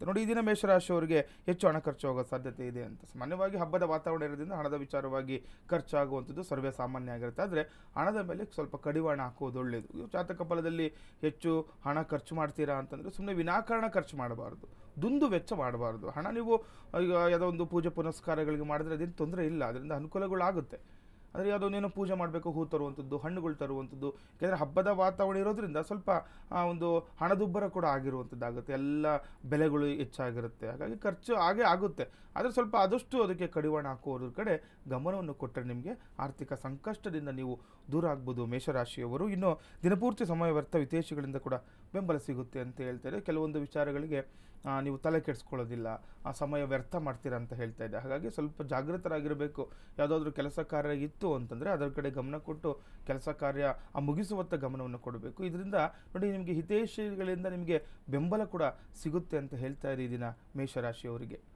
ಆಗುತ್ತೆ. ನೋಡಿ, ಈ ದಿನ ಮೇಷರಾಶಿಯವರಿಗೆ ಹೆಚ್ಚು ಹಣ ಖರ್ಚು ಆಗೋ ಸಾಧ್ಯತೆ ಇದೆ ಅಂತ. ಸಾಮಾನ್ಯವಾಗಿ ಹಬ್ಬದ ವಾತಾವರಣ ಇರೋದ್ರಿಂದ ಹಣದ ವಿಚಾರವಾಗಿ ಖರ್ಚಾಗುವಂಥದ್ದು ಸರ್ವೇ ಸಾಮಾನ್ಯ ಆಗಿರುತ್ತೆ. ಆದರೆ ಹಣದ ಮೇಲೆ ಸ್ವಲ್ಪ ಕಡಿವಾಣ ಹಾಕೋದು ಒಳ್ಳೆಯದು. ಜಾತಕ ಫಲದಲ್ಲಿ ಹೆಚ್ಚು ಹಣ ಖರ್ಚು ಮಾಡ್ತೀರಾ ಅಂತಂದರೆ ಸುಮ್ಮನೆ ವಿನಾಕಾರಣ ಖರ್ಚು ಮಾಡಬಾರ್ದು, ದುಂದು ವೆಚ್ಚ ಮಾಡಬಾರ್ದು. ಹಣ ನೀವು ಈಗ ಯಾವುದೋ ಒಂದು ಪೂಜೆ ಪುನಸ್ಕಾರಗಳಿಗೆ ಮಾಡಿದ್ರೆ ಅದೇನು ತೊಂದರೆ ಇಲ್ಲ, ಅದರಿಂದ ಅನುಕೂಲಗಳಾಗುತ್ತೆ. ಆದರೆ ಯಾವುದೊಂದೇನೋ ಪೂಜೆ ಮಾಡಬೇಕು, ಹೂ ತರುವಂಥದ್ದು, ಹಣ್ಣುಗಳು ತರುವಂಥದ್ದು. ಯಾಕೆಂದರೆ ಹಬ್ಬದ ವಾತಾವರಣ ಇರೋದ್ರಿಂದ ಸ್ವಲ್ಪ ಒಂದು ಹಣದುಬ್ಬರ ಕೂಡ ಆಗಿರುವಂಥದ್ದಾಗುತ್ತೆ, ಎಲ್ಲ ಬೆಲೆಗಳು ಹೆಚ್ಚಾಗಿರುತ್ತೆ. ಹಾಗಾಗಿ ಖರ್ಚು ಹಾಗೇ ಆಗುತ್ತೆ. ಆದರೆ ಸ್ವಲ್ಪ ಆದಷ್ಟು ಅದಕ್ಕೆ ಕಡಿವಾಣ ಹಾಕುವುದ್ರ ಕಡೆ ಗಮನವನ್ನು ಕೊಟ್ಟರೆ ನಿಮಗೆ ಆರ್ಥಿಕ ಸಂಕಷ್ಟದಿಂದ ನೀವು ದೂರ ಆಗ್ಬೋದು ಮೇಷರಾಶಿಯವರು. ಇನ್ನು ದಿನಪೂರ್ತಿ ಸಮಯ ವ್ಯರ್ಥ ವಿದೇಶಿಗಳಿಂದ ಕೂಡ ಬೆಂಬಲ ಸಿಗುತ್ತೆ ಅಂತ ಹೇಳ್ತಾರೆ. ಕೆಲವೊಂದು ವಿಚಾರಗಳಿಗೆ ನೀವು ತಲೆ ಕೆಡಿಸ್ಕೊಳ್ಳೋದಿಲ್ಲ, ಆ ಸಮಯ ವ್ಯರ್ಥ ಮಾಡ್ತೀರಾ ಅಂತ ಹೇಳ್ತಾ ಇದೆ. ಹಾಗಾಗಿ ಸ್ವಲ್ಪ ಜಾಗೃತರಾಗಿರಬೇಕು. ಯಾವುದಾದ್ರೂ ಕೆಲಸ ಕಾರ್ಯ ಇತ್ತು ಅಂತಂದರೆ ಅದರ ಕಡೆ ಗಮನ ಕೊಟ್ಟು ಕೆಲಸ ಕಾರ್ಯ ಮುಗಿಸುವತ್ತ ಗಮನವನ್ನು ಕೊಡಬೇಕು. ಇದರಿಂದ ನೋಡಿ, ನಿಮಗೆ ಹಿತೈಷಿಗಳಿಂದ ನಿಮಗೆ ಬೆಂಬಲ ಕೂಡ ಸಿಗುತ್ತೆ ಅಂತ ಹೇಳ್ತಾ ಇದೆ ಈ ದಿನ ಮೇಷರಾಶಿಯವರಿಗೆ.